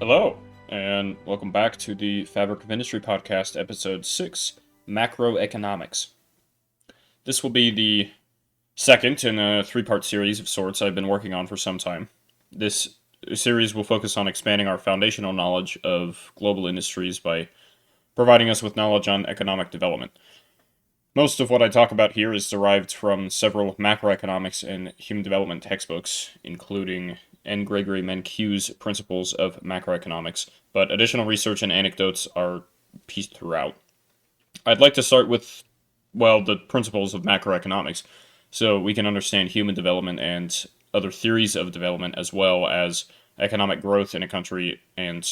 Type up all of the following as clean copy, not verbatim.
Hello, and welcome back to the Fabric of Industry podcast, episode 6, Macroeconomics. This will be the second in a three-part series of sorts I've been working on for some time. This series will focus on expanding our foundational knowledge of global industries by providing us with knowledge on economic development. Most of what I talk about here is derived from several macroeconomics and human development textbooks, including Gregory Mankiw's Principles of Macroeconomics, but additional research and anecdotes are pieced throughout. I'd like to start with, the principles of macroeconomics, so we can understand human development and other theories of development, as well as economic growth in a country and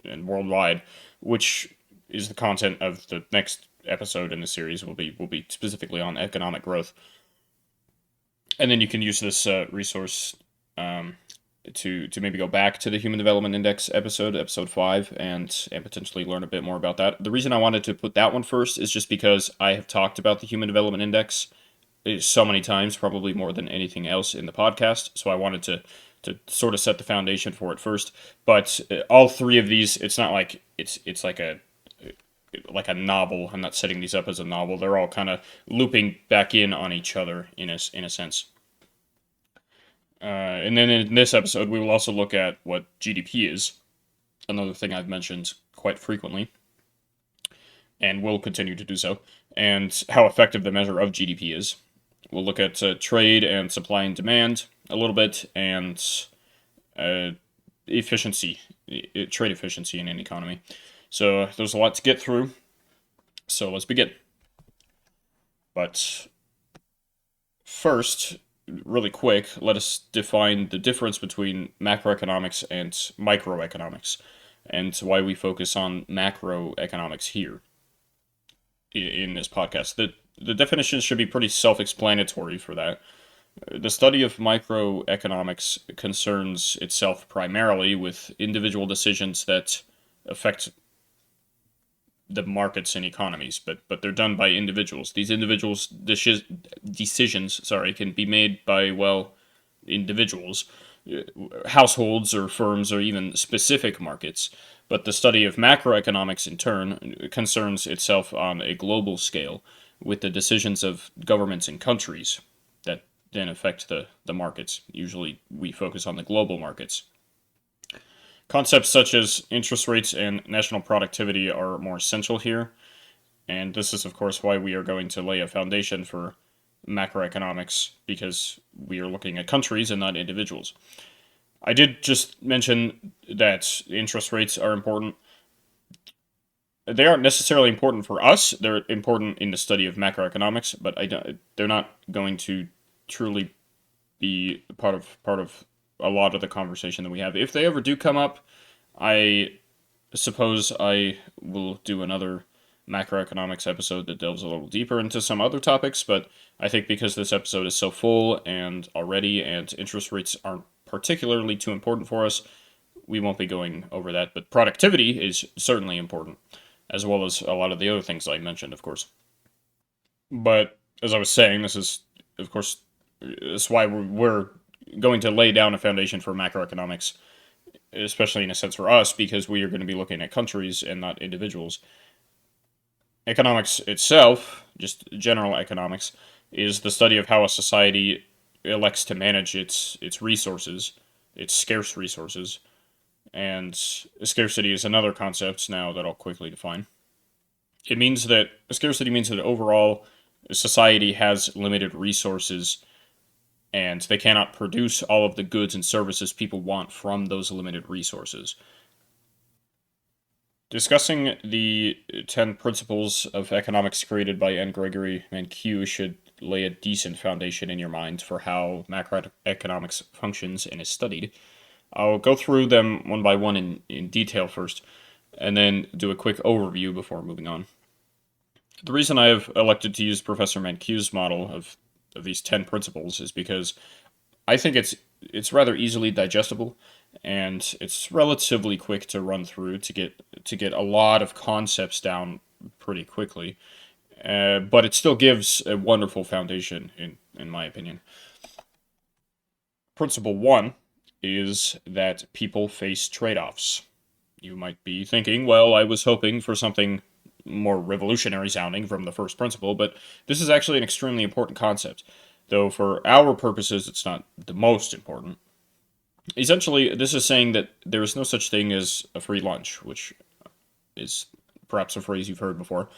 worldwide, which is the content of the next episode in the series. Will be specifically on economic growth, and then you can use this resource to maybe go back to the Human Development Index episode 5, and potentially learn a bit more about that. The reason I wanted to put that one first is just because I have talked about the Human Development Index so many times, probably more than anything else in the podcast. So I wanted to sort of set the foundation for it first. But all three of these, it's not like it's like a novel. I'm not setting these up as a novel. They're all kind of looping back in on each other in a sense. And then in this episode, we will also look at what GDP is, another thing I've mentioned quite frequently, and will continue to do so, and how effective the measure of GDP is. We'll look at trade and supply and demand a little bit, and efficiency, trade efficiency in an economy. So there's a lot to get through, so let's begin. But first, really quick, let us define the difference between macroeconomics and microeconomics, and why we focus on macroeconomics here in this podcast. The definitions should be pretty self-explanatory for that. The study of microeconomics concerns itself primarily with individual decisions that affect the markets and economies, but they're done by individuals. These individuals' decisions, can be made by, individuals, households or firms or even specific markets. But the study of macroeconomics, in turn, concerns itself on a global scale with the decisions of governments and countries that then affect the markets. Usually we focus on the global markets. Concepts such as interest rates and national productivity are more essential here, and this is of course why we are going to lay a foundation for macroeconomics, because we are looking at countries and not individuals. I did just mention that interest rates are important. They aren't necessarily important for us. They're important in the study of macroeconomics, but they're not going to truly be part of a lot of the conversation that we have. If they ever do come up, I suppose I will do another macroeconomics episode that delves a little deeper into some other topics, but I think because this episode is so full and interest rates aren't particularly too important for us, we won't be going over that. But productivity is certainly important, as well as a lot of the other things I mentioned, of course. But as I was saying, this is, of course, that's why we're going to lay down a foundation for macroeconomics, especially in a sense for us, because we are going to be looking at countries and not individuals. Economics itself, just general economics, is the study of how a society elects to manage its resources, its scarce resources, and scarcity is another concept now that I'll quickly define. Scarcity means that overall society has limited resources, and they cannot produce all of the goods and services people want from those limited resources. Discussing the 10 principles of economics created by Gregory Mankiw should lay a decent foundation in your mind for how macroeconomics functions and is studied. I'll go through them one by one in detail first, and then do a quick overview before moving on. The reason I have elected to use Professor Mankiw's model of these 10 principles is because I think it's rather easily digestible, and it's relatively quick to run through to get a lot of concepts down pretty quickly. But it still gives a wonderful foundation, in my opinion. Principle 1 is that people face trade-offs. You might be thinking, well, I was hoping for something more revolutionary sounding from the first principle, but this is actually an extremely important concept, though for our purposes it's not the most important. Essentially, this is saying that there is no such thing as a free lunch, which is perhaps a phrase you've heard before.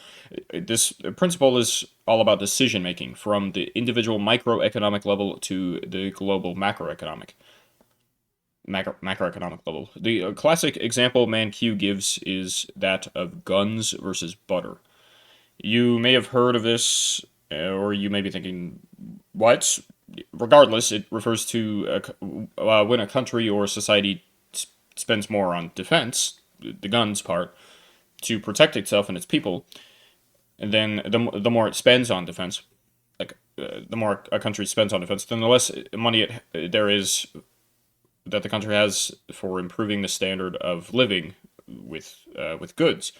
This principle is all about decision making from the individual microeconomic level to the global macroeconomic level. The classic example Mankiw gives is that of guns versus butter. You may have heard of this, or you may be thinking, what? Regardless, it refers to when a country or society spends more on defense, the guns part, to protect itself and its people, and then the more it spends on defense, like the more a country spends on defense, then the less money there is that the country has for improving the standard of living with goods,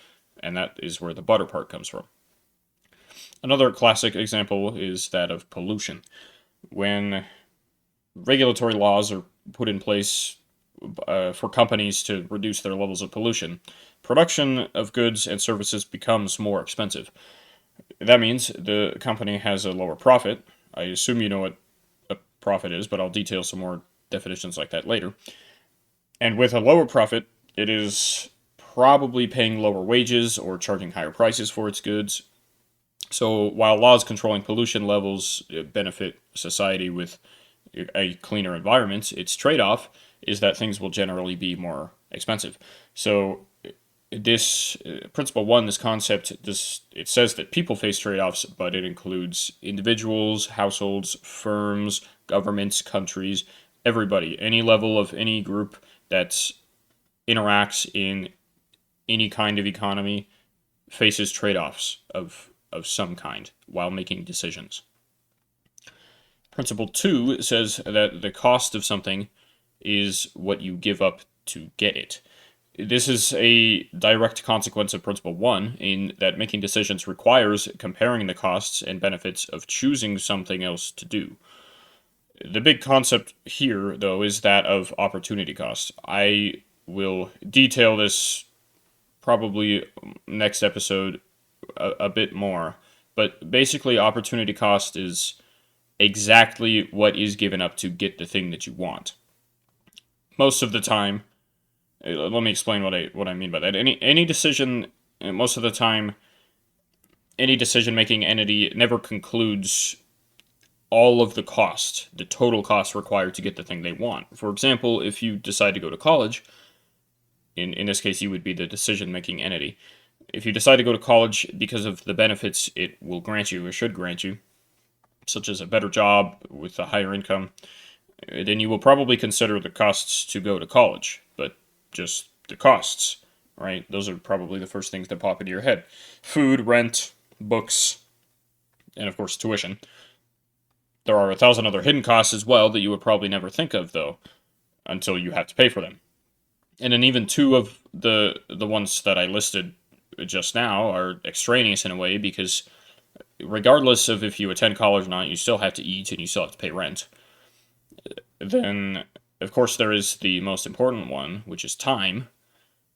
and that is where the butter part comes from. Another classic example is that of pollution. When regulatory laws are put in place for companies to reduce their levels of pollution, production of goods and services becomes more expensive. That means the company has a lower profit. I assume you know what a profit is, but I'll detail some more definitions like that later. And with a lower profit, it is probably paying lower wages or charging higher prices for its goods. So while laws controlling pollution levels benefit society with a cleaner environment, its trade off is that things will generally be more expensive. So this principle one, this concept, it says that people face trade-offs, but it includes individuals, households, firms, governments, countries, everybody, any level of any group that interacts in any kind of economy faces trade-offs of some kind while making decisions. Principle two says that the cost of something is what you give up to get it. This is a direct consequence of principle one, in that making decisions requires comparing the costs and benefits of choosing something else to do. The big concept here, though, is that of opportunity cost. I will detail this probably next episode a bit more, but basically, opportunity cost is exactly what is given up to get the thing that you want. Most of the time, let me explain what I mean by that. Any decision, most of the time, any decision making entity never concludes all of the cost, the total cost required to get the thing they want. For example, if you decide to go to college, in this case, you would be the decision making entity. If you decide to go to college because of the benefits it will grant you or should grant you, such as a better job with a higher income, then you will probably consider the costs to go to college, but just the costs, right? Those are probably the first things that pop into your head. Food, rent, books, and of course tuition. There are 1,000 other hidden costs as well that you would probably never think of, though, until you have to pay for them. And then even two of the ones that I listed just now are extraneous in a way, because regardless of if you attend college or not, you still have to eat and you still have to pay rent. Then, of course, there is the most important one, which is time,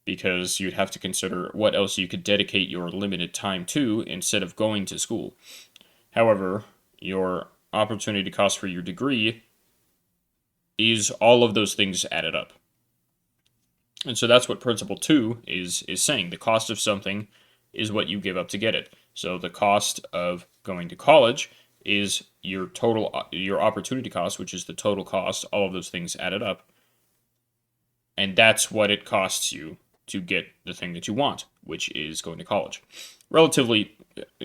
because you'd have to consider what else you could dedicate your limited time to instead of going to school. However, your opportunity cost for your degree is all of those things added up. And so that's what principle two is saying. The cost of something is what you give up to get it. So the cost of going to college is your opportunity cost, which is the total cost, all of those things added up. And that's what it costs you to get the thing that you want, which is going to college. Relatively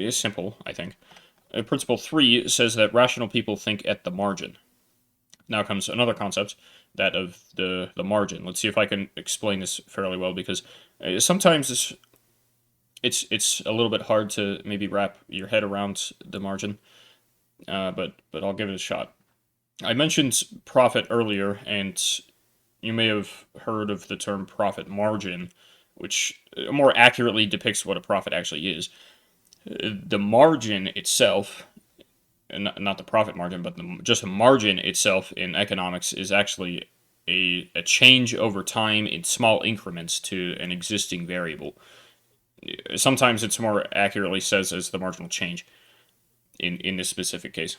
simple, I think. Principle three says that rational people think at the margin. Now comes another concept, that of the margin. Let's see if I can explain this fairly well, because sometimes it's a little bit hard to maybe wrap your head around the margin, but I'll give it a shot. I mentioned profit earlier, and you may have heard of the term profit margin, which more accurately depicts what a profit actually is. The margin itself, not the profit margin, but just the margin itself in economics is actually a change over time in small increments to an existing variable. Sometimes it's more accurately says as the marginal change in this specific case.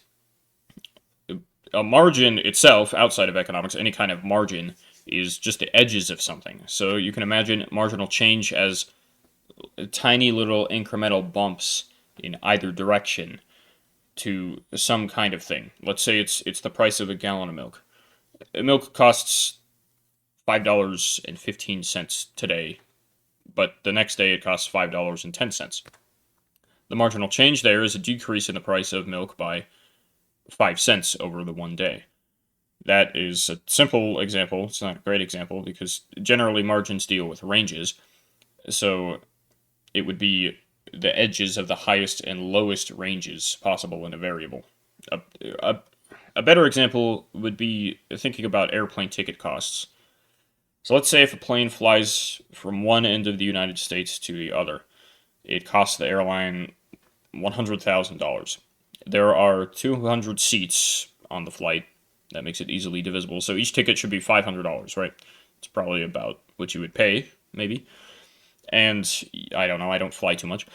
A margin itself, outside of economics, any kind of margin is just the edges of something. So you can imagine marginal change as tiny little incremental bumps in either direction to some kind of thing. Let's say it's the price of a gallon of milk. Milk costs $5.15 today, but the next day it costs $5.10. The marginal change there is a decrease in the price of milk by 5 cents over the one day. That is a simple example. It's not a great example because generally margins deal with ranges. So it would be the edges of the highest and lowest ranges possible in a variable. A, a, a better example would be thinking about airplane ticket costs. So let's say if a plane flies from one end of the United States to the other, it costs the airline $100,000. There are 200 seats on the flight. That makes it easily divisible. So each ticket should be $500, right? It's probably about what you would pay, maybe. And I don't know, I don't fly too much.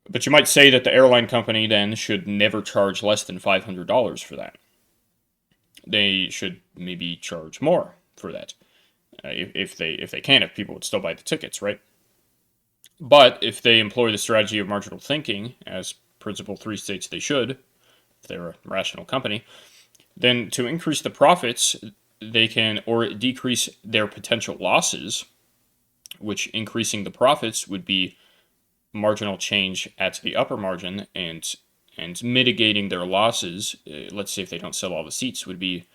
But you might say that the airline company then should never charge less than $500 for that. They should maybe charge more for that. If they can, if people would still buy the tickets, right? But if they employ the strategy of marginal thinking, as Principle 3 states they should, if they're a rational company, then to increase the profits, they can, or decrease their potential losses, which increasing the profits would be marginal change at the upper margin, and mitigating their losses. Let's say if they don't sell all the seats, would be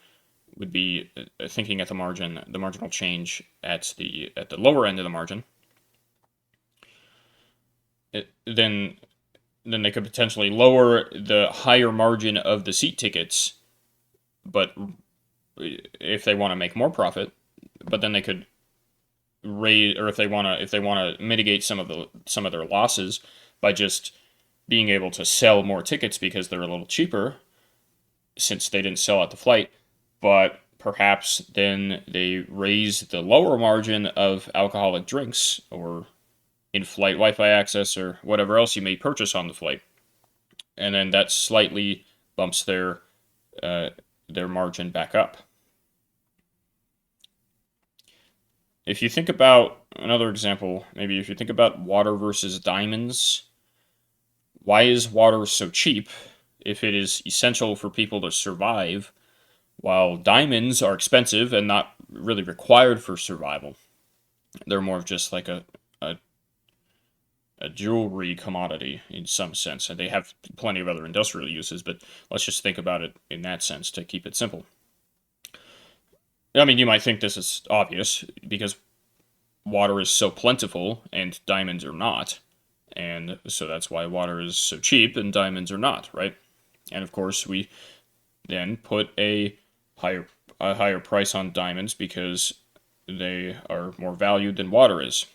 thinking at the margin, the marginal change at the lower end of the margin. Then they could potentially lower the higher margin of the seat tickets, but if they want to make more profit, but then they could raise, or if they want to mitigate some of their losses by just being able to sell more tickets because they're a little cheaper since they didn't sell at the flight, but perhaps then they raise the lower margin of alcoholic drinks or in-flight Wi-Fi access or whatever else you may purchase on the flight, and then that slightly bumps their margin back up. If you think about another example, maybe if you think about water versus diamonds, why is water so cheap if it is essential for people to survive, while diamonds are expensive and not really required for survival? They're more of just like a jewelry commodity in some sense, and they have plenty of other industrial uses, but let's just think about it in that sense to keep it simple. I mean, you might think this is obvious because water is so plentiful and diamonds are not, and so that's why water is so cheap and diamonds are not, right? And of course, we then put a higher price on diamonds because they are more valued than water is.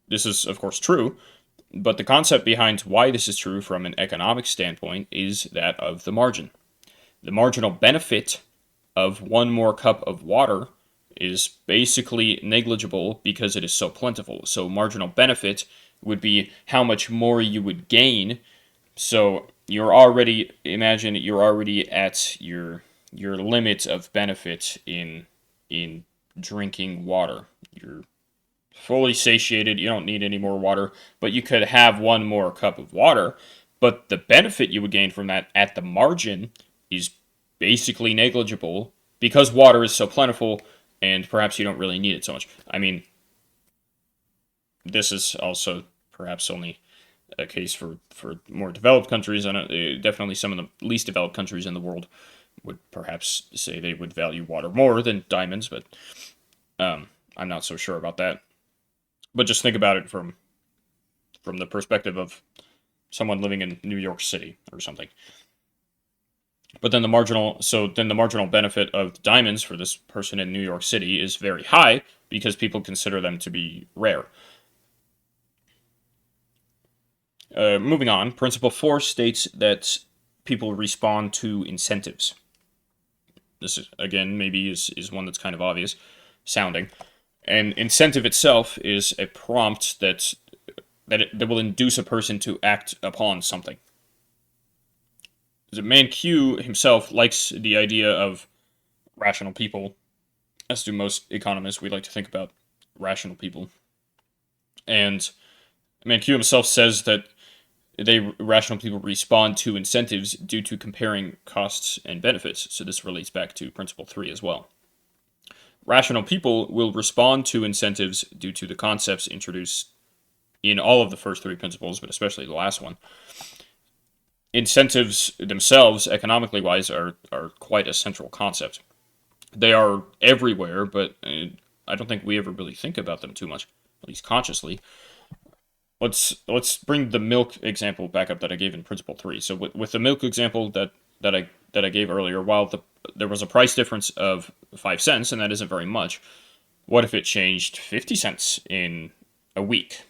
This is, of course, true, but the concept behind why this is true from an economic standpoint is that of the margin. The marginal benefit of one more cup of water is basically negligible because it is so plentiful. So marginal benefit would be how much more you would gain. So imagine you're already at your limit of benefit in drinking water. You're fully satiated, you don't need any more water, but you could have one more cup of water, but the benefit you would gain from that at the margin is basically negligible because water is so plentiful and perhaps you don't really need it so much. I mean, this is also perhaps only a case for more developed countries, and definitely some of the least developed countries in the world would perhaps say they would value water more than diamonds, but I'm not so sure about that. But just think about it from the perspective of someone living in New York City or something. But then the marginal benefit of diamonds for this person in New York City is very high because people consider them to be rare. Moving on, Principle 4 states that people respond to incentives. This is, again, maybe is one that's kind of obvious sounding. And incentive itself is a prompt that will induce a person to act upon something. Mankiw himself likes the idea of rational people, as do most economists. We like to think about rational people. And Mankiw himself says that rational people respond to incentives due to comparing costs and benefits. So this relates back to principle 3 as well. Rational people will respond to incentives due to the concepts introduced in all of the first 3 principles, but especially the last one. Incentives themselves, economically wise, are quite a central concept. They are everywhere, but I don't think we ever really think about them too much, at least consciously. Let's bring the milk example back up that I gave in principle 3. So with the milk example that I gave earlier, while there was a price difference of 5 cents, and that isn't very much, what if it changed 50 cents in a week?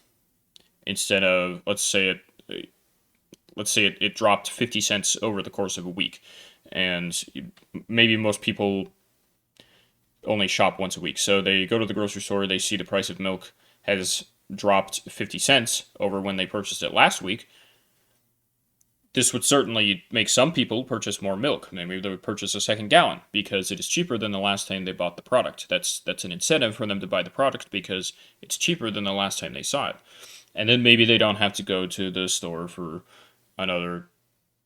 Instead of, let's say it dropped 50 cents over the course of a week, and maybe most people only shop once a week. So they go to the grocery store, they see the price of milk has dropped 50 cents over when they purchased it last week. This would certainly make some people purchase more milk. Maybe they would purchase a second gallon because it is cheaper than the last time they bought the product. That's an incentive for them to buy the product because it's cheaper than the last time they saw it. And then maybe they don't have to go to the store for another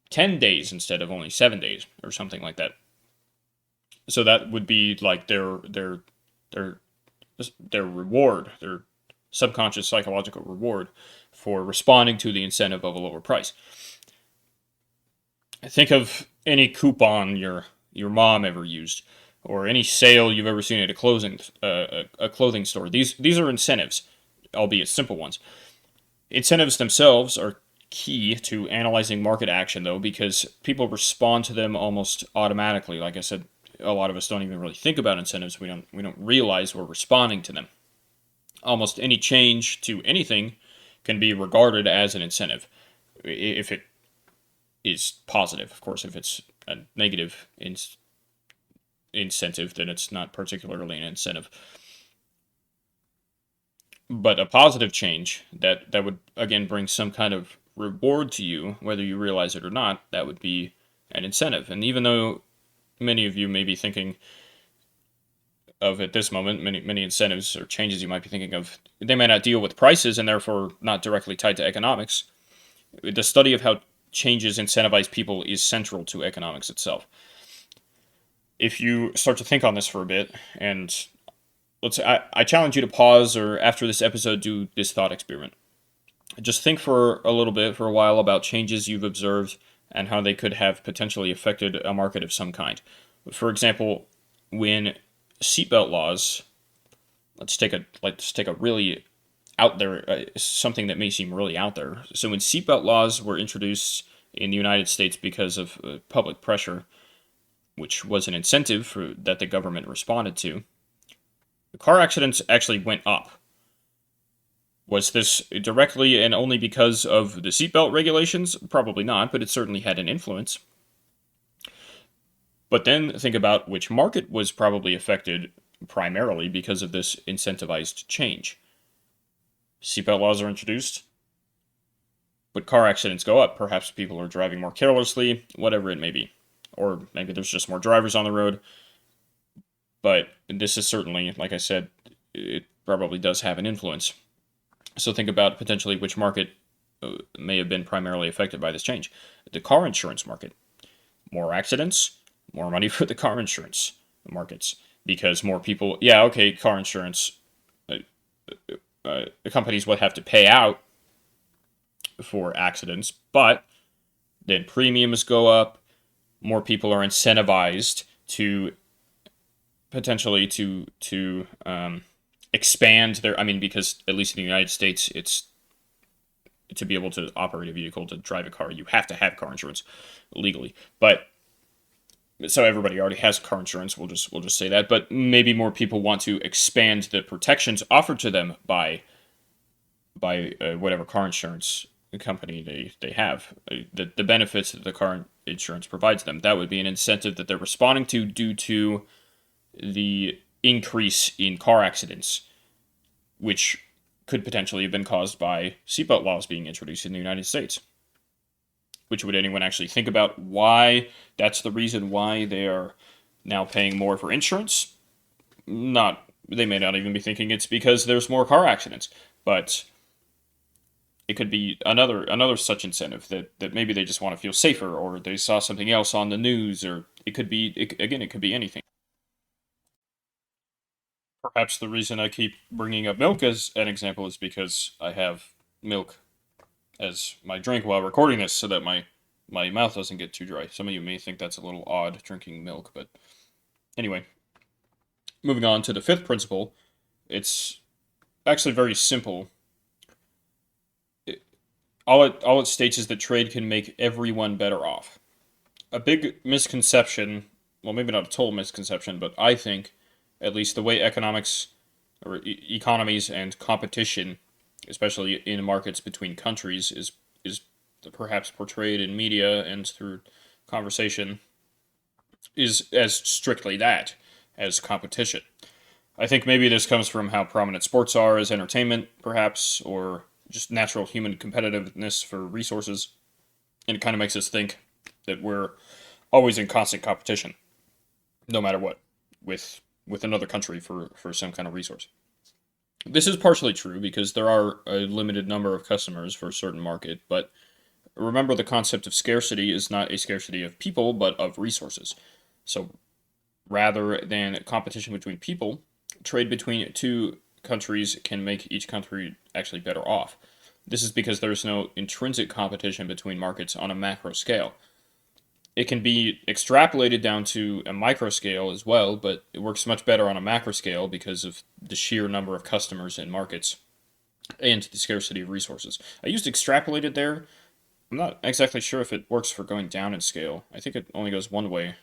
10 days instead of only 7 days or something like that. So that would be like their reward, their subconscious psychological reward for responding to the incentive of a lower price. Think of any coupon your mom ever used, or any sale you've ever seen at a clothing store. These are incentives, albeit simple ones. Incentives themselves are key to analyzing market action, though, because people respond to them almost automatically. Like I said, a lot of us don't even really think about incentives. We don't realize we're responding to them. Almost any change to anything can be regarded as an incentive, if it is positive. Of course, if it's a negative incentive, then it's not particularly an incentive. But a positive change that would, again, bring some kind of reward to you, whether you realize it or not, that would be an incentive. And even though many of you may be thinking of at this moment, many incentives or changes you might be thinking of, they may not deal with prices and therefore not directly tied to economics. The study of how changes incentivize people is central to economics itself. If you start to think on this for a bit, and I challenge you to pause, or after this episode, do this thought experiment. Just think for a little bit, for a while, about changes you've observed and how they could have potentially affected a market of some kind. For example, when seatbelt laws, let's take a really out there, something that may seem really out there. So when seatbelt laws were introduced in the United States because of public pressure, which was an incentive that the government responded to, car accidents actually went up. Was this directly and only because of the seatbelt regulations? Probably not, but it certainly had an influence. But then think about which market was probably affected primarily because of this incentivized change. Seatbelt laws are introduced, but car accidents go up. Perhaps people are driving more carelessly, whatever it may be. Or maybe there's just more drivers on the road. But this is certainly, like I said, it probably does have an influence. So think about potentially which market may have been primarily affected by this change. The car insurance market. More accidents, more money for the car insurance markets. Because more people, car insurance, the companies would have to pay out for accidents, but then premiums go up, more people are incentivized to potentially to expand their, because at least in the United States, it's to be able to operate a vehicle, to drive a car, you have to have car insurance legally. But so everybody already has car insurance, we'll just say that, but maybe more people want to expand the protections offered to them by whatever car insurance company they have. The benefits that the car insurance provides them. That would be an incentive that they're responding to due to the increase in car accidents, which could potentially have been caused by seatbelt laws being introduced in the United States. Which would anyone actually think about why that's the reason why they are now paying more for insurance? Not, they may not even be thinking it's because there's more car accidents, but it could be another such incentive that maybe they just want to feel safer, or they saw something else on the news, or it could be again, it could be anything. Perhaps the reason I keep bringing up milk as an example is because I have milk as my drink while recording this, so that my mouth doesn't get too dry. Some of you may think that's a little odd drinking milk, but anyway, moving on to the fifth principle, it's actually very simple. All it states is that trade can make everyone better off. A big misconception, well, maybe not a total misconception, but I think at least the way economics or economies and competition, especially in markets between countries, is perhaps portrayed in media and through conversation, is as strictly that, as competition. I think maybe this comes from how prominent sports are as entertainment, perhaps, or just natural human competitiveness for resources, and it kind of makes us think that we're always in constant competition, no matter what, with another country for some kind of resource. This is partially true because there are a limited number of customers for a certain market, but remember the concept of scarcity is not a scarcity of people, but of resources. So rather than competition between people, trade between two countries can make each country actually better off. This is because there's no intrinsic competition between markets on a macro scale. It can be extrapolated down to a micro scale as well, but it works much better on a macro scale because of the sheer number of customers in markets and the scarcity of resources. I used extrapolated there. I'm not exactly sure if it works for going down in scale. I think it only goes one way.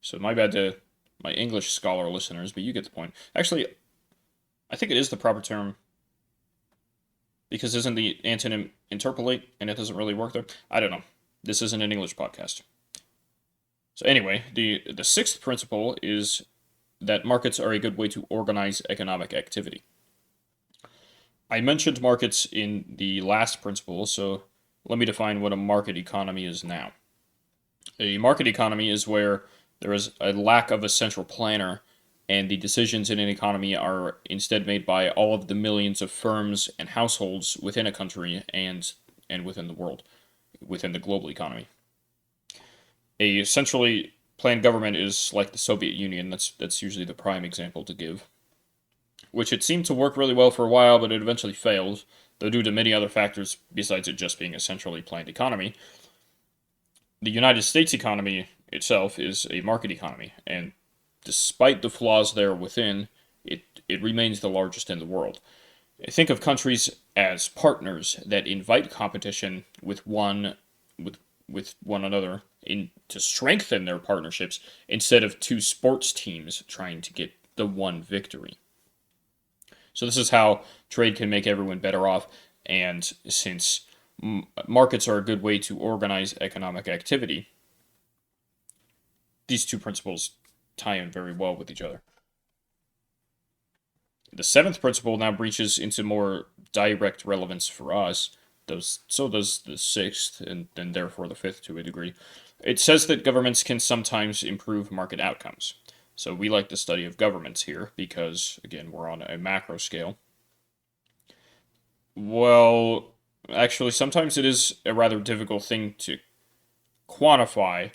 So my bad to my English scholar listeners, but you get the point. Actually, I think it is the proper term, because isn't the antonym interpolate, and it doesn't really work there? I don't know. This isn't an English podcast. So anyway, the sixth principle is that markets are a good way to organize economic activity. I mentioned markets in the last principle, so let me define what a market economy is now. A market economy is where there is a lack of a central planner, and the decisions in an economy are instead made by all of the millions of firms and households within a country and within the world, within the global economy. A centrally planned government is like the Soviet Union. That's usually the prime example to give, which it seemed to work really well for a while, but it eventually failed, though due to many other factors besides it just being a centrally planned economy. The United States economy itself is a market economy, and despite the flaws there within, it remains the largest in the world. Think of countries as partners that invite competition with one another to strengthen their partnerships instead of two sports teams trying to get the one victory. So this is how trade can make everyone better off, and since markets are a good way to organize economic activity, these two principles tie in very well with each other. The seventh principle now breaches into more direct relevance for us. So does the sixth, and therefore the fifth to a degree. It says that governments can sometimes improve market outcomes. So we like the study of governments here because, again, we're on a macro scale. Well, actually, sometimes it is a rather difficult thing to quantify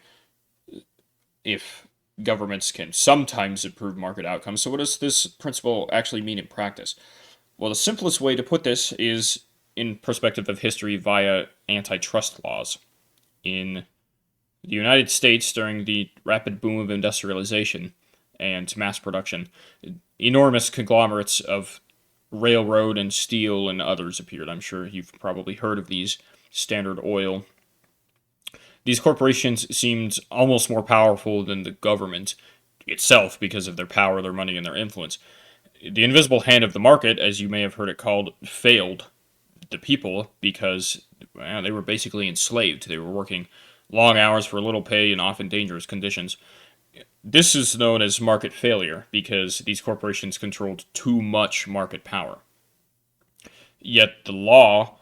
if governments can sometimes improve market outcomes. So what does this principle actually mean in practice? Well, the simplest way to put this is in perspective of history via antitrust laws. In the United States, during the rapid boom of industrialization and mass production, enormous conglomerates of railroad and steel and others appeared. I'm sure you've probably heard of these. Standard Oil. These corporations seemed almost more powerful than the government itself because of their power, their money, and their influence. The invisible hand of the market, as you may have heard it called, failed the people because they were basically enslaved. They were working long hours for little pay and often dangerous conditions. This is known as market failure because these corporations controlled too much market power. Yet the law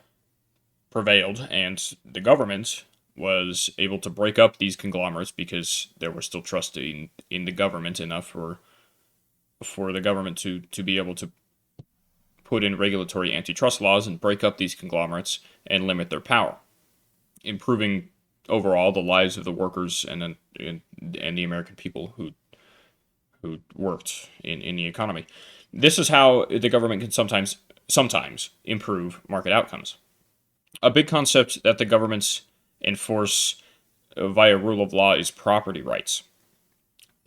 prevailed, and the government was able to break up these conglomerates because there was still trust in the government enough for the government to be able to put in regulatory antitrust laws and break up these conglomerates and limit their power, improving overall the lives of the workers and the American people who worked in the economy. This is how the government can sometimes improve market outcomes. A big concept that the governments enforce via rule of law is property rights,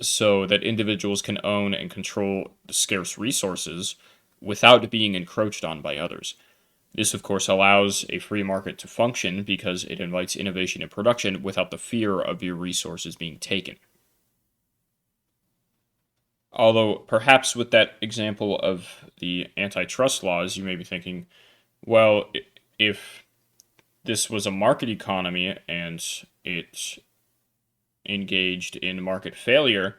so that individuals can own and control the scarce resources without being encroached on by others. This, of course, allows a free market to function because it invites innovation and production without the fear of your resources being taken. Although, perhaps with that example of the antitrust laws, you may be thinking, well, if this was a market economy and it engaged in market failure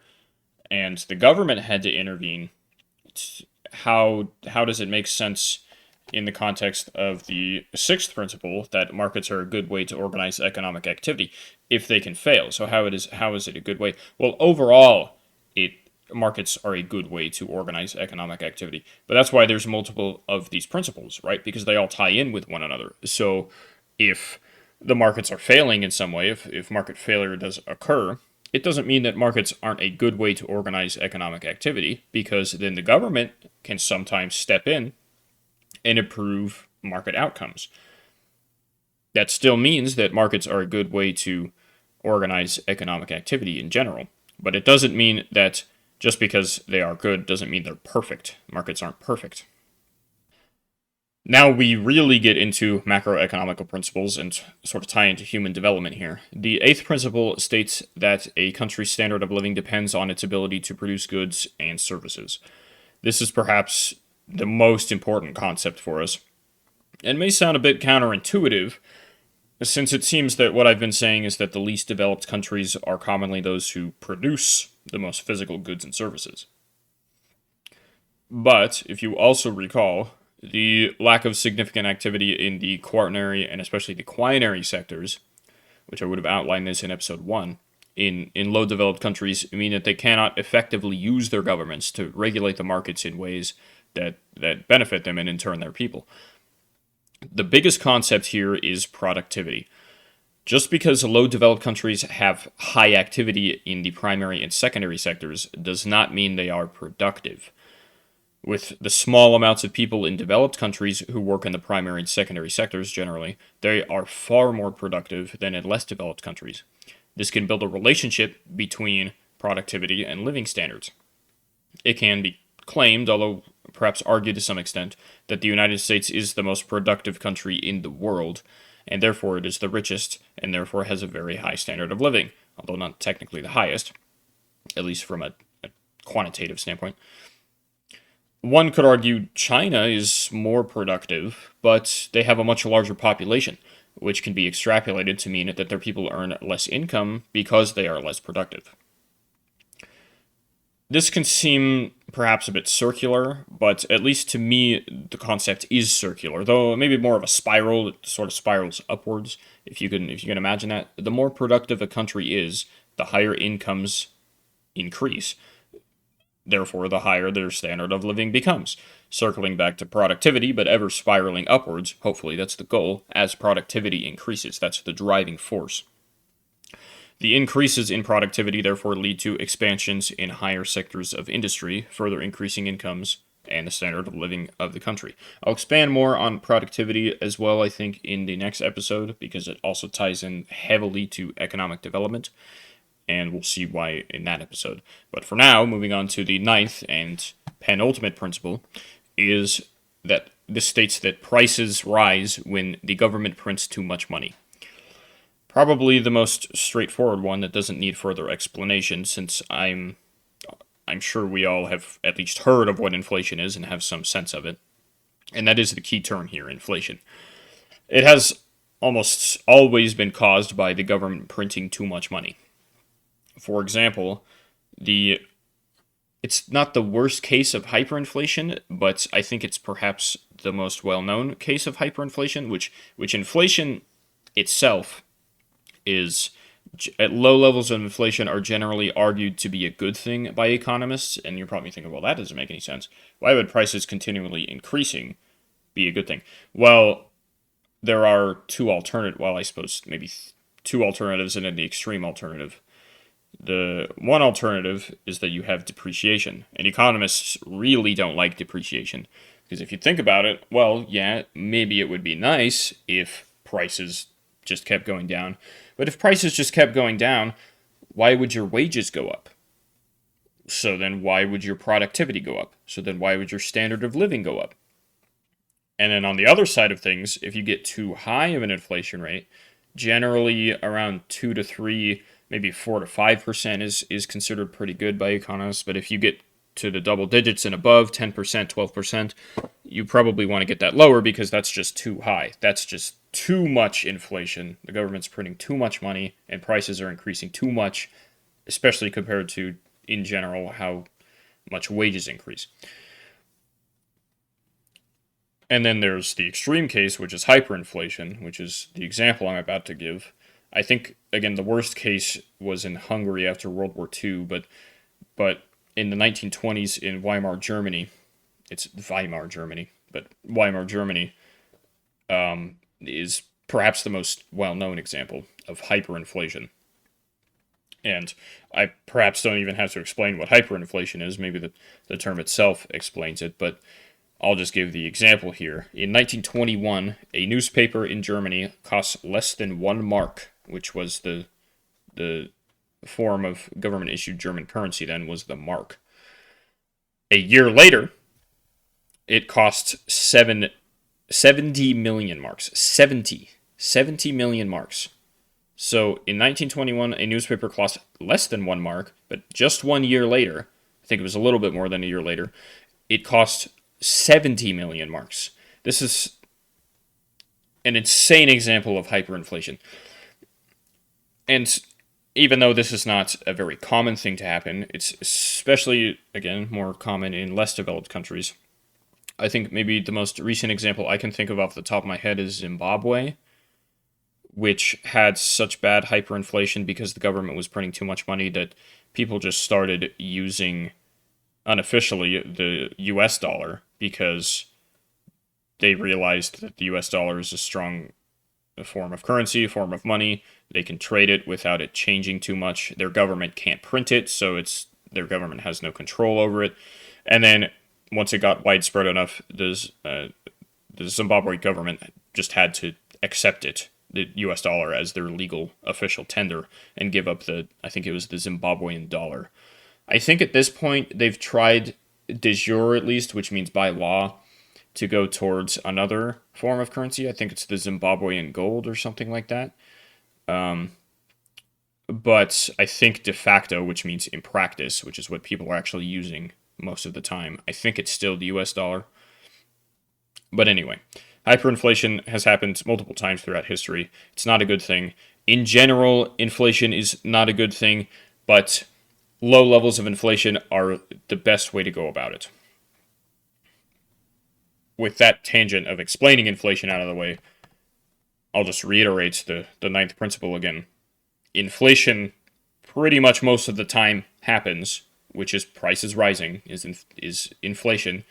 and the government had to intervene, how does it make sense in the context of the sixth principle that markets are a good way to organize economic activity if they can fail? So how is it a good way? Well, overall, it markets are a good way to organize economic activity. But that's why there's multiple of these principles, right? Because they all tie in with one another. So if the markets are failing in some way, if market failure does occur, it doesn't mean that markets aren't a good way to organize economic activity, because then the government can sometimes step in and improve market outcomes. That still means that markets are a good way to organize economic activity in general, but it doesn't mean that just because they are good doesn't mean they're perfect. Markets aren't perfect. Now we really get into macroeconomical principles and sort of tie into human development here. The eighth principle states that a country's standard of living depends on its ability to produce goods and services. This is perhaps the most important concept for us, and may sound a bit counterintuitive, since it seems that what I've been saying is that the least developed countries are commonly those who produce the most physical goods and services. But, if you also recall, the lack of significant activity in the quaternary and especially the quinary sectors, which I would have outlined this in episode 1, in low developed countries mean that they cannot effectively use their governments to regulate the markets in ways that benefit them and in turn their people. The biggest concept here is productivity. Just because low developed countries have high activity in the primary and secondary sectors does not mean they are productive. With the small amounts of people in developed countries who work in the primary and secondary sectors generally, they are far more productive than in less developed countries. This can build a relationship between productivity and living standards. It can be claimed, although perhaps argued to some extent, that the United States is the most productive country in the world, and therefore it is the richest, and therefore has a very high standard of living, although not technically the highest, at least from a quantitative standpoint. One could argue China is more productive, but they have a much larger population, which can be extrapolated to mean that their people earn less income because they are less productive. This can seem perhaps a bit circular, but at least to me, the concept is circular, though maybe more of a spiral. It sort of spirals upwards, if you can imagine that. The more productive a country is, the higher incomes increase. Therefore, the higher their standard of living becomes. Circling back to productivity, but ever spiraling upwards, hopefully that's the goal, as productivity increases. That's the driving force. The increases in productivity therefore lead to expansions in higher sectors of industry, further increasing incomes and the standard of living of the country. I'll expand more on productivity as well, I think, in the next episode, because it also ties in heavily to economic development, and we'll see why in that episode. But for now, moving on to the ninth and penultimate principle, is that this states that prices rise when the government prints too much money. Probably the most straightforward one that doesn't need further explanation, since I'm sure we all have at least heard of what inflation is and have some sense of it. And that is the key term here, inflation. It has almost always been caused by the government printing too much money. For example, the it's not the worst case of hyperinflation, but I think it's perhaps the most well-known case of hyperinflation, which inflation itself is at low levels of inflation are generally argued to be a good thing by economists, and you're probably thinking, well, that doesn't make any sense. Why would prices continually increasing be a good thing? Well, there are I suppose maybe two alternatives and then the extreme alternative. The one alternative is that you have depreciation, and economists really don't like depreciation. Because if you think about it, well, yeah, maybe it would be nice if prices just kept going down. But if prices just kept going down, why would your wages go up? So then why would your productivity go up? So then why would your standard of living go up? And then on the other side of things, if you get too high of an inflation rate, generally around 2 to 3, maybe 4 to 5% is considered pretty good by economists. But if you get to the double digits and above, 10%, 12%, you probably want to get that lower because that's just too high. That's just too much inflation. The government's printing too much money and prices are increasing too much, especially compared to, in general, how much wages increase. And then there's the extreme case, which is hyperinflation, which is the example I'm about to give. I think, again, the worst case was in Hungary after World War II, but in the 1920s in Weimar, Germany, it's Weimar, Germany, but Weimar, Germany is perhaps the most well-known example of hyperinflation. And I perhaps don't even have to explain what hyperinflation is. Maybe the term itself explains it, but I'll just give the example here. In 1921, a newspaper in Germany cost less than 1 mark, which was the form of government-issued German currency then, was the mark. A year later, it cost 70 million marks. 70 million marks. So in 1921, a newspaper cost less than 1 mark, but just 1 year later, I think it was a little bit more than a year later, it cost 70 million marks. This is an insane example of hyperinflation. And even though this is not a very common thing to happen, it's especially, again, more common in less developed countries. I think maybe the most recent example I can think of off the top of my head is Zimbabwe, which had such bad hyperinflation because the government was printing too much money that people just started using unofficially the US dollar because they realized that the US dollar is a strong form of currency, a form of money. They can trade it without it changing too much. Their government can't print it, so their government has no control over it. And then once it got widespread enough, the Zimbabwe government just had to accept it, the US dollar, as their legal official tender and give up I think it was the Zimbabwean dollar. I think at this point they've tried de jure at least, which means by law, to go towards another form of currency. I think it's the Zimbabwean gold or something like that. But I think de facto, which means in practice, which is what people are actually using most of the time, I think it's still the US dollar. But anyway, hyperinflation has happened multiple times throughout history. It's not a good thing. In general, inflation is not a good thing, but low levels of inflation are the best way to go about it. With that tangent of explaining inflation out of the way, I'll just reiterate the ninth principle again. Inflation pretty much most of the time happens, which is prices rising, is inflation.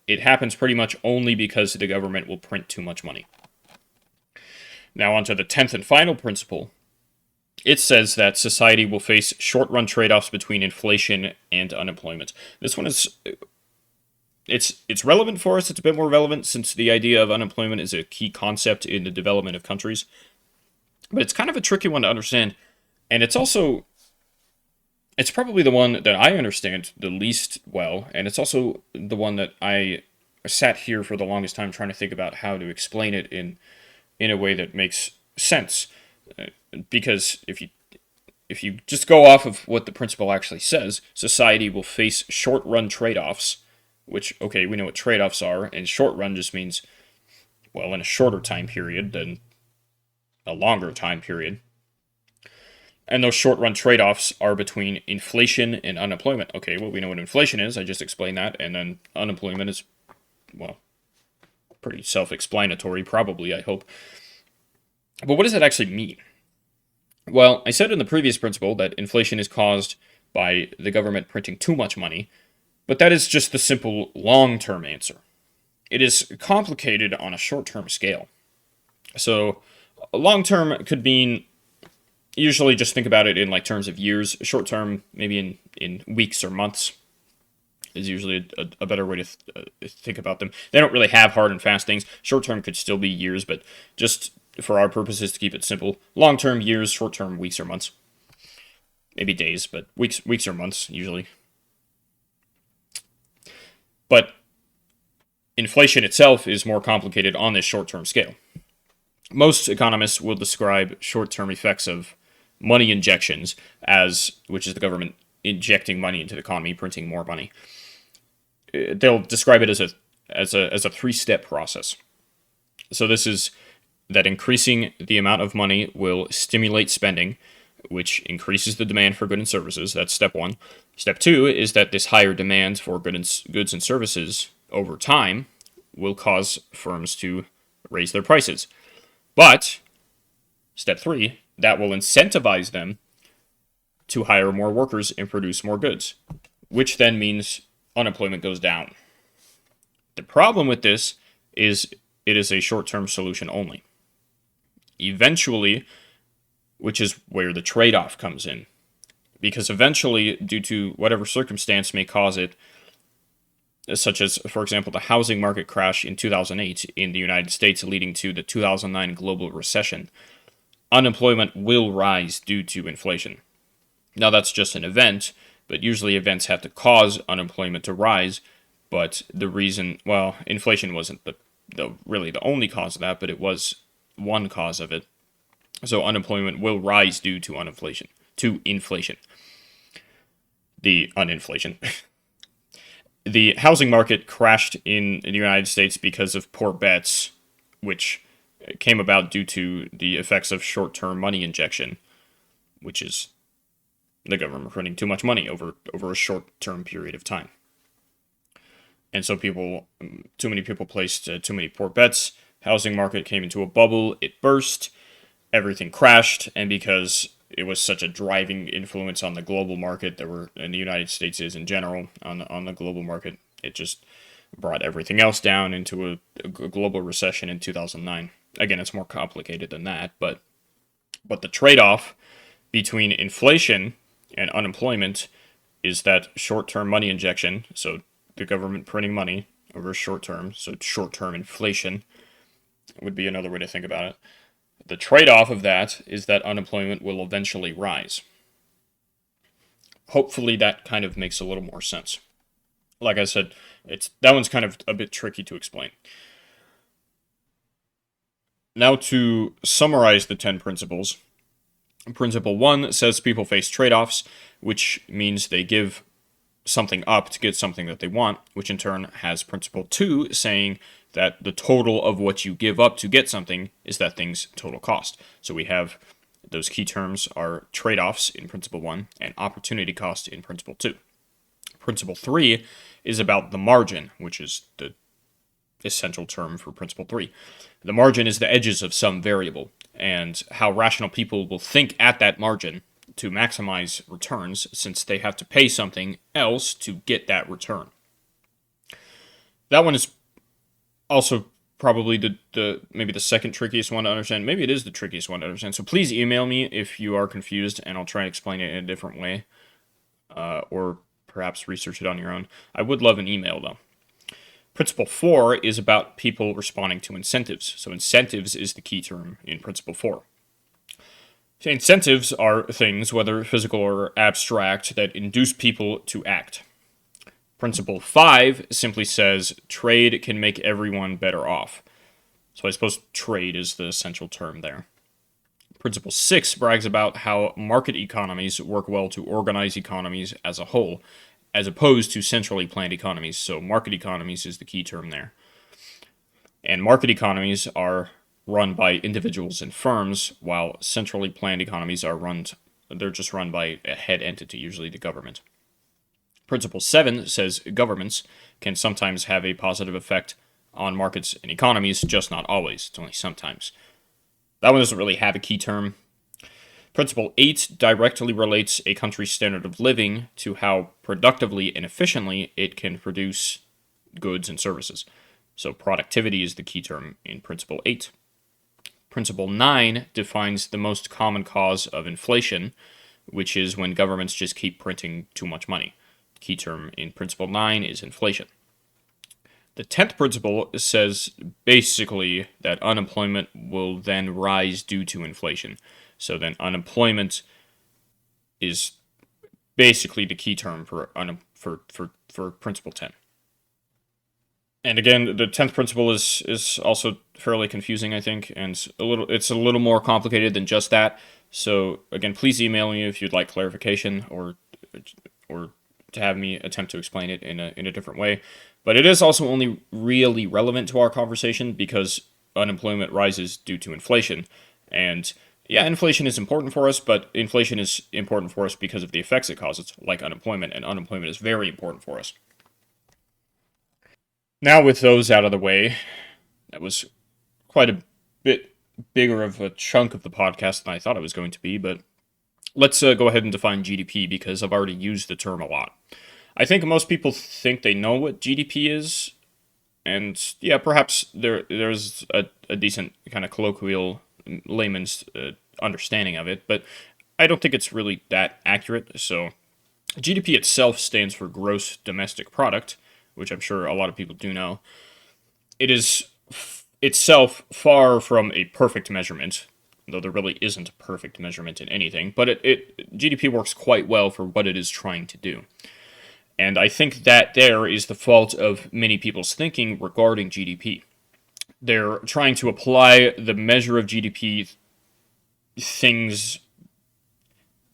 It happens pretty much only because the government will print too much money. Now on to the 10th and final principle. It says that society will face short-run trade-offs between inflation and unemployment. This one is it's relevant for us. It's a bit more relevant since the idea of unemployment is a key concept in the development of countries. But it's kind of a tricky one to understand. And it's probably the one that I understand the least well, and it's also the one that I sat here for the longest time trying to think about how to explain it in a way that makes sense. Because if you just go off of what the principle actually says, society will face short-run trade-offs, which, okay, we know what trade-offs are, and short-run just means, well, in a shorter time period than a longer time period. And those short-run trade-offs are between inflation and unemployment. Okay, well, we know what inflation is. I just explained that. And then unemployment is, well, pretty self-explanatory, probably, I hope. But what does that actually mean? Well, I said in the previous principle that inflation is caused by the government printing too much money, but that is just the simple long-term answer. It is complicated on a short-term scale. So, long-term could mean, usually just think about it in like terms of years. Short-term, maybe in weeks or months, is usually a better way to think about them. They don't really have hard and fast things. Short-term could still be years, but just for our purposes to keep it simple, long-term years, short-term weeks or months. Maybe days, but weeks or months usually. But inflation itself is more complicated on this short-term scale. Most economists will describe short-term effects of money injections as, which is the government injecting money into the economy, printing more money. They'll describe it as a three-step process. So this is that increasing the amount of money will stimulate spending, which increases the demand for goods and services. That's step one. Step two is that this higher demand for goods and services over time will cause firms to raise their prices. But step three, that will incentivize them to hire more workers and produce more goods, which then means unemployment goes down. The problem with this is it is a short-term solution only. Eventually, which is where the trade-off comes in, because eventually, due to whatever circumstance may cause it, such as, for example, the housing market crash in 2008 in the United States leading to the 2009 global recession, unemployment will rise due to inflation. Now, that's just an event, but usually events have to cause unemployment to rise, but the reason, well, inflation wasn't really the only cause of that, but it was one cause of it. So unemployment will rise due to inflation. The uninflation. The housing market crashed in the United States because of poor bets, which came about due to the effects of short-term money injection, which is the government printing too much money over a short-term period of time. And so too many people placed too many poor bets. Housing market came into a bubble. It burst. Everything crashed. And because it was such a driving influence on the global market, and the United States is in general on the global market, it just brought everything else down into a global recession in 2009. Again, it's more complicated than that, but the trade-off between inflation and unemployment is that short-term money injection, so the government printing money over short-term, so short-term inflation would be another way to think about it. The trade-off of that is that unemployment will eventually rise. Hopefully that kind of makes a little more sense. Like I said, that one's kind of a bit tricky to explain. Now to summarize the 10 principles. Principle 1 says people face trade-offs, which means they give something up to get something that they want, which in turn has principle 2 saying that the total of what you give up to get something is that thing's total cost. So we have those key terms are trade-offs in principle 1 and opportunity cost in principle 2. Principle 3 is about the margin, which is the essential term for principle 3. The margin is the edges of some variable, and how rational people will think at that margin to maximize returns since they have to pay something else to get that return. That one is also probably maybe the second trickiest one to understand. Maybe it is the trickiest one to understand. So please email me if you are confused, and I'll try and explain it in a different way, or perhaps research it on your own. I would love an email, though. Principle 4 is about people responding to incentives. So incentives is the key term in Principle 4. So incentives are things, whether physical or abstract, that induce people to act. Principle 5 simply says trade can make everyone better off. So I suppose trade is the essential term there. Principle 6 brags about how market economies work well to organize economies as a whole, as opposed to centrally planned economies. So market economies is the key term there. And market economies are run by individuals and firms, while centrally planned economies they're just run by a head entity, usually the government. Principle 7 says governments can sometimes have a positive effect on markets and economies, just not always. It's only sometimes. That one doesn't really have a key term. Principle 8 directly relates a country's standard of living to how productively and efficiently it can produce goods and services. So productivity is the key term in Principle 8. Principle 9 defines the most common cause of inflation, which is when governments just keep printing too much money. The key term in Principle 9 is inflation. The 10th principle says basically that unemployment will then rise due to inflation. So then unemployment is basically the key term for Principle 10. And again, the 10th principle is also fairly confusing, I think, and it's a little more complicated than just that. So again, please email me if you'd like clarification or to have me attempt to explain it in a different way. But it is also only really relevant to our conversation because unemployment rises due to inflation. And yeah, inflation is important for us, but inflation is important for us because of the effects it causes, like unemployment, and unemployment is very important for us. Now with those out of the way, that was quite a bit bigger of a chunk of the podcast than I thought it was going to be, but let's go ahead and define GDP because I've already used the term a lot. I think most people think they know what GDP is, and yeah, perhaps there's a decent kind of colloquial layman's understanding of it, but I don't think it's really that accurate. So GDP itself stands for Gross Domestic Product, which I'm sure a lot of people do know. It is itself far from a perfect measurement, though there really isn't a perfect measurement in anything, but GDP works quite well for what it is trying to do. And I think that there is the fault of many people's thinking regarding GDP. They're trying to apply the measure of GDP things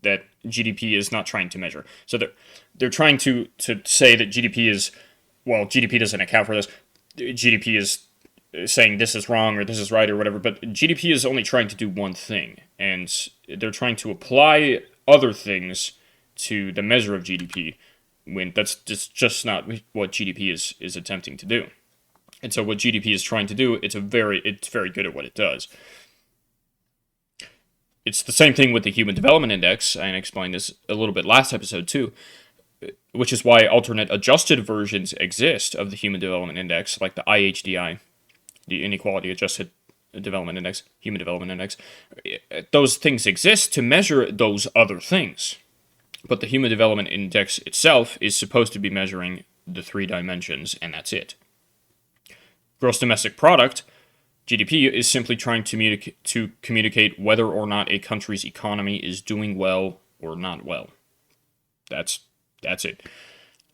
that GDP is not trying to measure. So they're trying to say that GDP doesn't account for this. GDP is saying this is wrong or this is right or whatever, but GDP is only trying to do one thing, and they're trying to apply other things to the measure of GDP when that's just not what GDP is attempting to do. And so what GDP is trying to do, it's very good at what it does. It's the same thing with the Human Development Index, and I explained this a little bit last episode too, which is why alternate adjusted versions exist of the Human Development Index, like the IHDI, the Inequality Adjusted Development Index, Human Development Index. Those things exist to measure those other things. But the Human Development Index itself is supposed to be measuring the 3 dimensions, and that's it. Gross Domestic Product, GDP, is simply trying to communicate whether or not a country's economy is doing well or not well. That's it.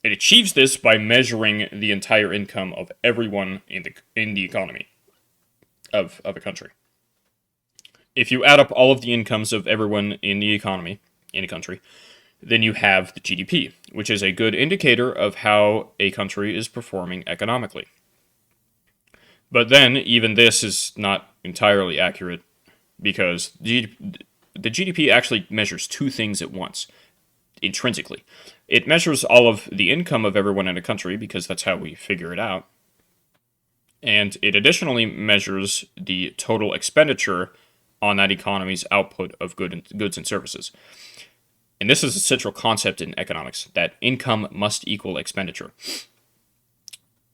It achieves this by measuring the entire income of everyone in the economy of a country. If you add up all of the incomes of everyone in the economy in a country, then you have the GDP, which is a good indicator of how a country is performing economically. But then, even this is not entirely accurate because the GDP actually measures 2 things at once, intrinsically. It measures all of the income of everyone in a country because that's how we figure it out. And it additionally measures the total expenditure on that economy's output of goods and services. And this is a central concept in economics, that income must equal expenditure.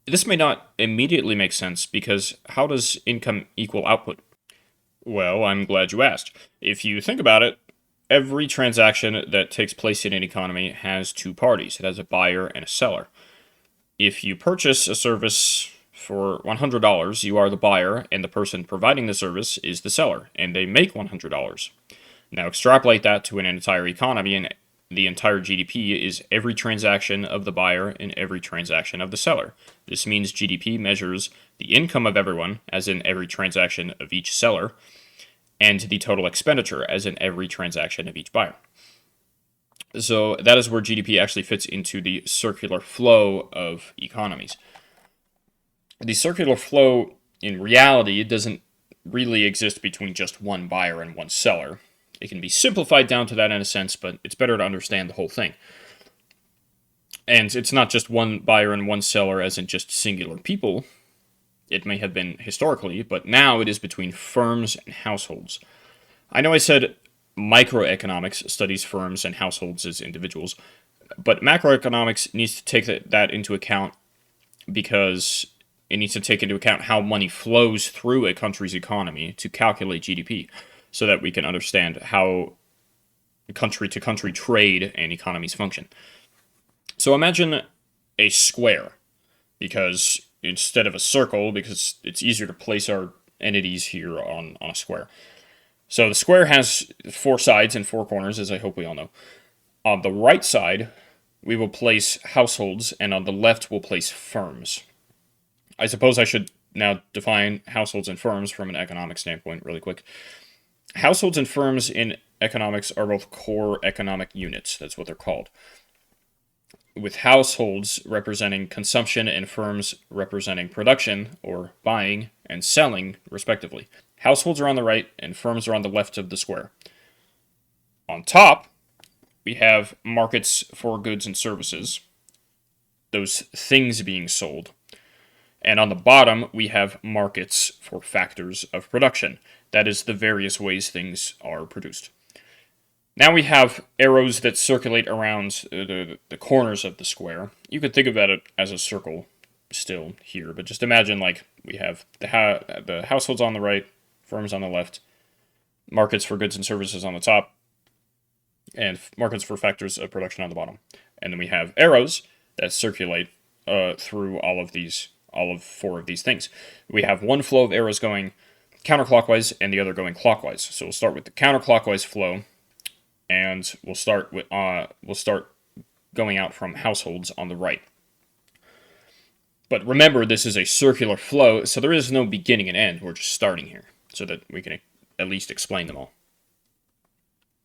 This may not immediately make sense because how does income equal output? Well, I'm glad you asked. If you think about it, every transaction that takes place in an economy has 2 parties. It has a buyer and a seller. If you purchase a service for $100, you are the buyer, and the person providing the service is the seller, and they make $100. Now extrapolate that to an entire economy, and the entire GDP is every transaction of the buyer and every transaction of the seller. This means GDP measures the income of everyone, as in every transaction of each seller, and the total expenditure, as in every transaction of each buyer. So that is where GDP actually fits into the circular flow of economies. The circular flow, in reality, doesn't really exist between just one buyer and one seller. It can be simplified down to that in a sense, but it's better to understand the whole thing. And it's not just one buyer and one seller as in just singular people. It may have been historically, but now it is between firms and households. I know I said microeconomics studies firms and households as individuals, but macroeconomics needs to take that into account because it needs to take into account how money flows through a country's economy to calculate GDP so that we can understand how country to country trade and economies function. So imagine a square, because instead of a circle, because it's easier to place our entities here on a square. So the square has 4 sides and 4 corners, as I hope we all know. On the right side, we will place households, and on the left, we'll place firms. I suppose I should now define households and firms from an economic standpoint really quick. Households and firms in economics are both core economic units. That's what they're called, with households representing consumption and firms representing production, or buying and selling, respectively. Households are on the right and firms are on the left of the square. On top, we have markets for goods and services, those things being sold. And on the bottom, we have markets for factors of production. That is the various ways things are produced. Now we have arrows that circulate around the corners of the square. You could think about it as a circle still here, but just imagine like we have the households on the right, firms on the left, markets for goods and services on the top, and markets for factors of production on the bottom. And then we have arrows that circulate through all of 4 of these things. We have one flow of arrows going counterclockwise and the other going clockwise. So we'll start with the counterclockwise flow, and we'll start going out from households on the right. But remember, this is a circular flow, so there is no beginning and end. We're just starting here so that we can at least explain them all.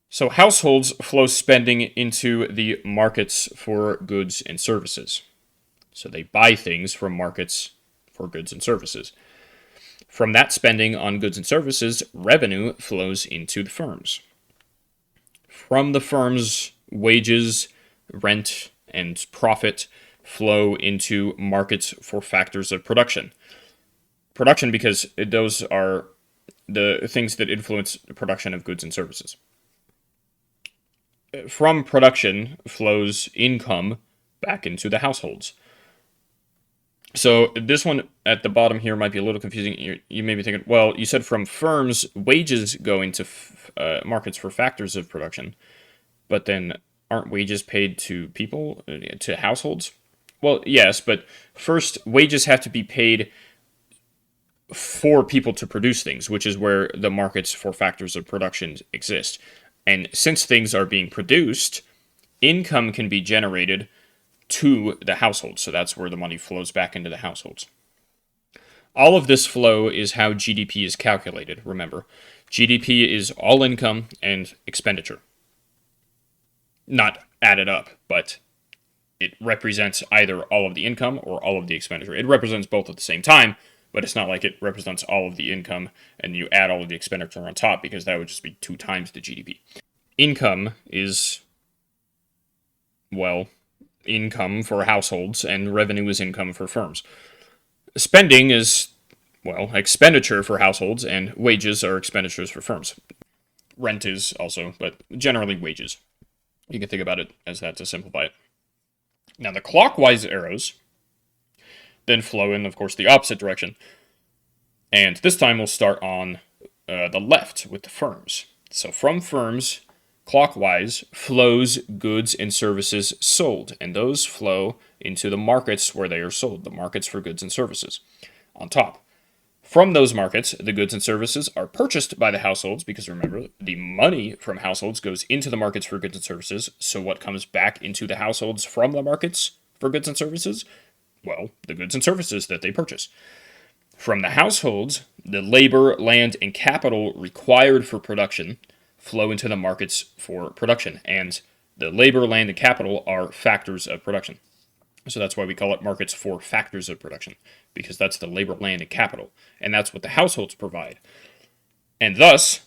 So households flow spending into the markets for goods and services. So they buy things from markets for goods and services. From that spending on goods and services, revenue flows into the firms. From the firms, wages, rent, and profit flow into markets for factors of production. Production, because those are the things that influence the production of goods and services. From production flows income back into the households. So this one at the bottom here might be a little confusing. You may be thinking, well, you said from firms, wages go into markets for factors of production, but then aren't wages paid to people, to households? Well, yes, but first, wages have to be paid for people to produce things, which is where the markets for factors of production exist. And since things are being produced, income can be generated to the household. So that's where the money flows back into the households. All of this flow is how GDP is calculated, remember. GDP is all income and expenditure. Not added up, but it represents either all of the income or all of the expenditure. It represents both at the same time, but it's not like it represents all of the income and you add all of the expenditure on top, because that would just be 2 times the GDP. Income is, well, income for households, and revenue is income for firms. Spending is, well, expenditure for households, and wages are expenditures for firms. Rent is also, but generally wages. You can think about it as that to simplify it. Now the clockwise arrows then flow in, of course, the opposite direction. And this time we'll start on the left with the firms. So from firms, clockwise flows goods and services sold, and those flow into the markets where they are sold, the markets for goods and services. On top, from those markets, the goods and services are purchased by the households, because remember, the money from households goes into the markets for goods and services, so what comes back into the households from the markets for goods and services? Well, the goods and services that they purchase. From the households, the labor, land, and capital required for production flow into the markets for production, and the labor, land, and capital are factors of production. So that's why we call it markets for factors of production, because that's the labor, land, and capital, and that's what the households provide. And thus,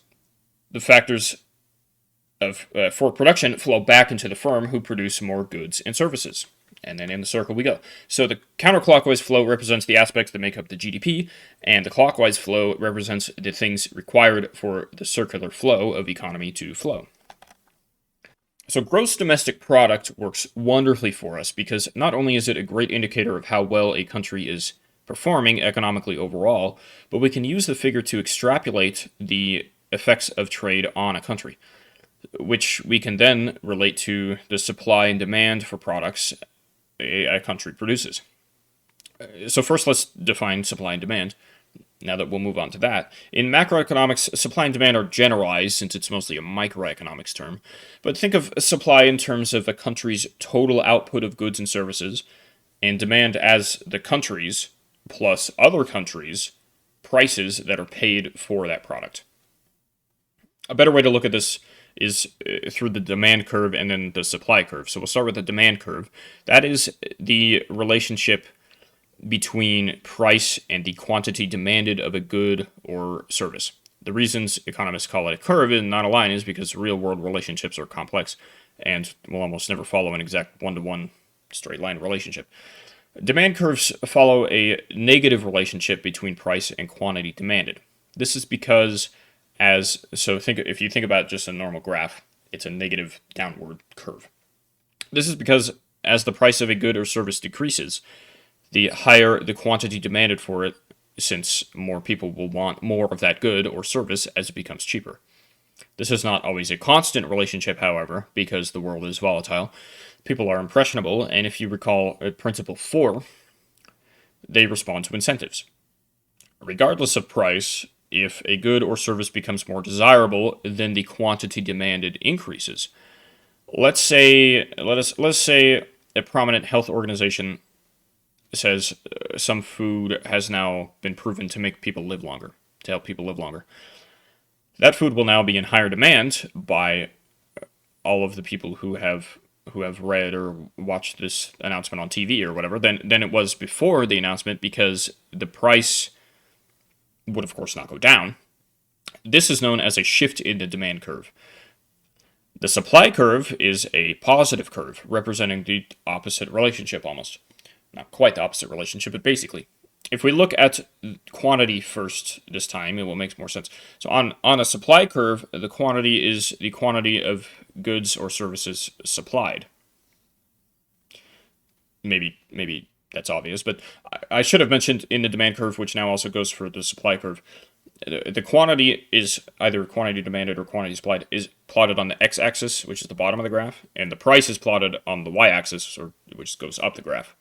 the factors for production flow back into the firm who produce more goods and services. And then in the circle we go. So the counterclockwise flow represents the aspects that make up the GDP, and the clockwise flow represents the things required for the circular flow of economy to flow. So gross domestic product works wonderfully for us because not only is it a great indicator of how well a country is performing economically overall, but we can use the figure to extrapolate the effects of trade on a country, which we can then relate to the supply and demand for products a country produces. So first let's define supply and demand. Now that we'll move on to that. In macroeconomics, supply and demand are generalized since it's mostly a microeconomics term. But think of supply in terms of a country's total output of goods and services, and demand as the country's, plus other countries' prices that are paid for that product. A better way to look at this is through the demand curve and then the supply curve. So we'll start with the demand curve. That is the relationship between price and the quantity demanded of a good or service. The reasons economists call it a curve and not a line is because real-world relationships are complex and will almost never follow an exact one-to-one straight line relationship. Demand curves follow a negative relationship between price and quantity demanded. This is because if you think about just a normal graph, it's a negative downward curve. This is because as the price of a good or service decreases, the higher the quantity demanded for it, since more people will want more of that good or service as it becomes cheaper. This is not always a constant relationship, however, because the world is volatile. People are impressionable, and if you recall Principle 4, they respond to incentives. Regardless of price, if a good or service becomes more desirable, then the quantity demanded increases. Let's say a prominent health organization says some food has now been proven to make people live longer, to help people live longer. That food will now be in higher demand by all of the people who have read or watched this announcement on TV or whatever than it was before the announcement, because the price would of course not go down. This is known as a shift in the demand curve. The supply curve is a positive curve, representing the opposite relationship almost. Not quite the opposite relationship, but basically. If we look at quantity first this time, it will make more sense. So on a supply curve, the quantity is the quantity of goods or services supplied. Maybe that's obvious, but I should have mentioned in the demand curve, which now also goes for the supply curve, the quantity is either quantity demanded or quantity supplied is plotted on the x-axis, which is the bottom of the graph, and the price is plotted on the y-axis, which goes up the graph.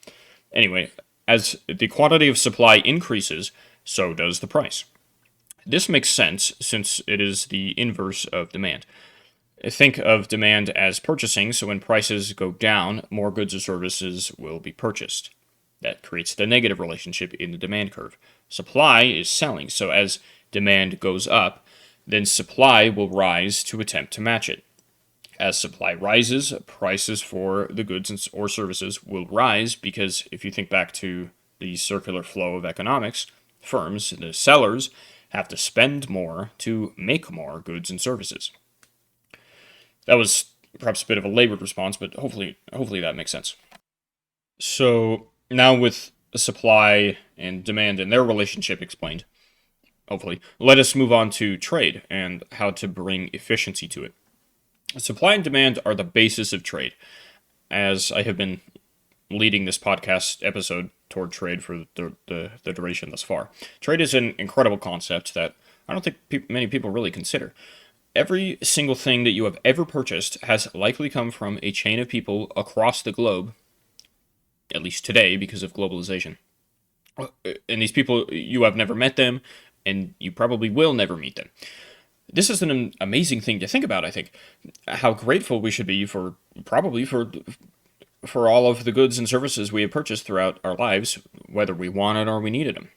Anyway, as the quantity of supply increases, so does the price. This makes sense since it is the inverse of demand. Think of demand as purchasing, so when prices go down, more goods or services will be purchased. That creates the negative relationship in the demand curve. Supply is selling, so as demand goes up, then supply will rise to attempt to match it. As supply rises, prices for the goods or services will rise because if you think back to the circular flow of economics, firms, the sellers, have to spend more to make more goods and services. That was perhaps a bit of a labored response, but hopefully that makes sense. So now with supply and demand and their relationship explained, hopefully, let us move on to trade and how to bring efficiency to it. Supply and demand are the basis of trade. As I have been leading this podcast episode toward trade for the duration thus far. Trade is an incredible concept that I don't think many people really consider. Every single thing that you have ever purchased has likely come from a chain of people across the globe, at least today because of globalization. And these people, you have never met them, and you probably will never meet them. This is an amazing thing to think about, I think. How grateful we should be for all of the goods and services we have purchased throughout our lives, whether we wanted or we needed them.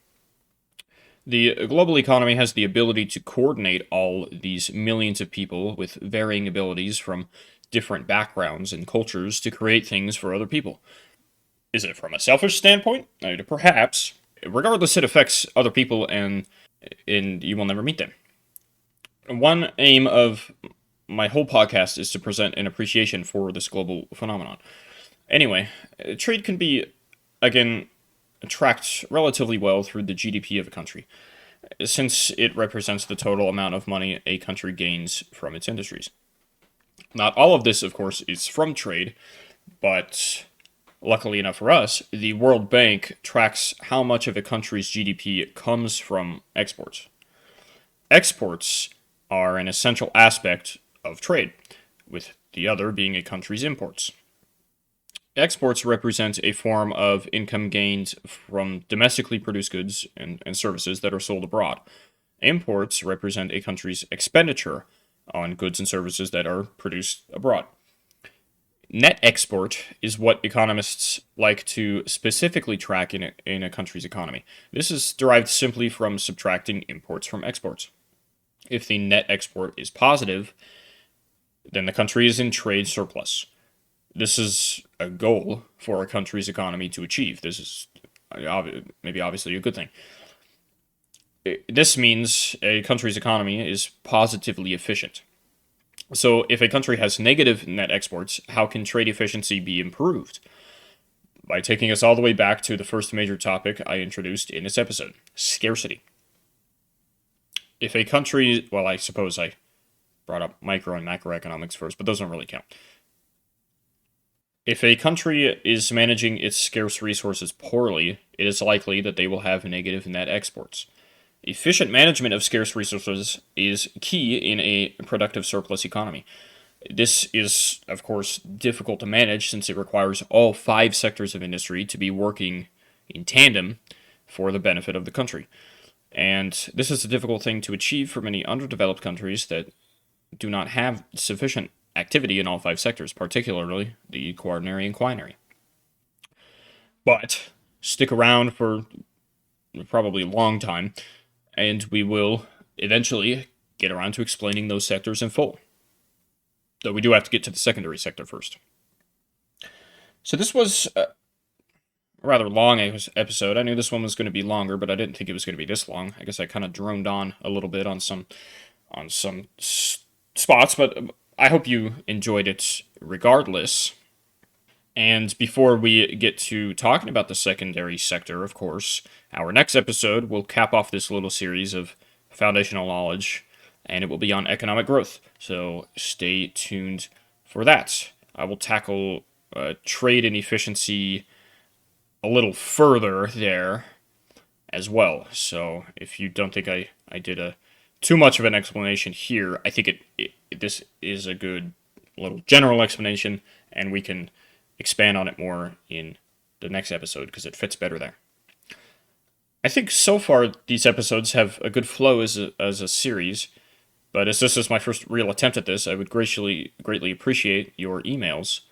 The global economy has the ability to coordinate all these millions of people with varying abilities from different backgrounds and cultures to create things for other people. Is it from a selfish standpoint? Perhaps. Regardless, it affects other people and you will never meet them. One aim of my whole podcast is to present an appreciation for this global phenomenon. Anyway, trade can be, again, tracked relatively well through the GDP of a country, since it represents the total amount of money a country gains from its industries. Not all of this, of course, is from trade, but luckily enough for us, the World Bank tracks how much of a country's GDP comes from exports. Exports are an essential aspect of trade, with the other being a country's imports. Exports represent a form of income gained from domestically produced goods and services that are sold abroad. Imports represent a country's expenditure on goods and services that are produced abroad. Net export is what economists like to specifically track in a country's economy. This is derived simply from subtracting imports from exports. If the net export is positive, then the country is in trade surplus. This is a goal for a country's economy to achieve. This is maybe obviously a good thing. This means a country's economy is positively efficient. So if a country has negative net exports, how can trade efficiency be improved? By taking us all the way back to the first major topic I introduced in this episode, scarcity. If a country, well, I suppose I brought up micro and macroeconomics first, but those don't really count. If a country is managing its scarce resources poorly, it is likely that they will have negative net exports. Efficient management of scarce resources is key in a productive surplus economy. This is, of course, difficult to manage since it requires all 5 sectors of industry to be working in tandem for the benefit of the country. And this is a difficult thing to achieve for many underdeveloped countries that do not have sufficient activity in all 5 sectors, particularly the quaternary and quinary. But stick around for probably a long time, and we will eventually get around to explaining those sectors in full. Though we do have to get to the secondary sector first. So this was a rather long episode. I knew this one was going to be longer, but I didn't think it was going to be this long. I guess I kind of droned on a little bit on some spots, but I hope you enjoyed it regardless. And before we get to talking about the secondary sector, of course, our next episode will cap off this little series of foundational knowledge, and it will be on economic growth. So stay tuned for that. I will tackle trade and efficiency a little further there as well. So if you don't think I did too much of an explanation here, I think this is a good little general explanation, and we can expand on it more in the next episode because it fits better there. I think so far these episodes have a good flow as a series, but as this is my first real attempt at this, I would greatly appreciate your emails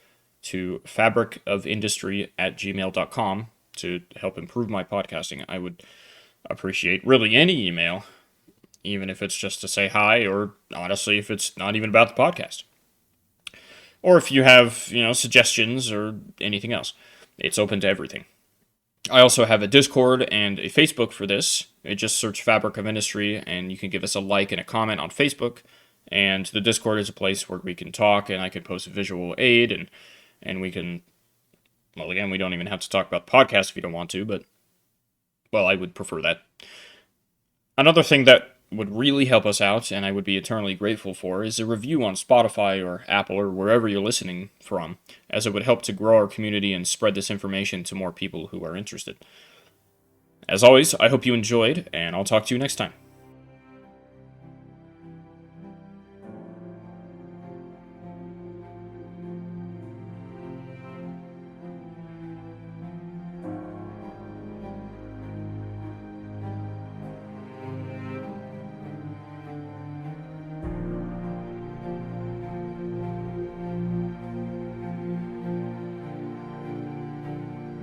to fabricofindustry@gmail.com to help improve my podcasting. I would appreciate really any email, even if it's just to say hi, or honestly, if it's not even about the podcast. Or if you have, suggestions or anything else. It's open to everything. I also have a Discord and a Facebook for this. Just search Fabric of Industry, and you can give us a like and a comment on Facebook. And the Discord is a place where we can talk, and I can post a visual aid, and we can, well, again, we don't even have to talk about the podcast if you don't want to, but, well, I would prefer that. Another thing that would really help us out, and I would be eternally grateful for, is a review on Spotify or Apple or wherever you're listening from, as it would help to grow our community and spread this information to more people who are interested. As always, I hope you enjoyed, and I'll talk to you next time.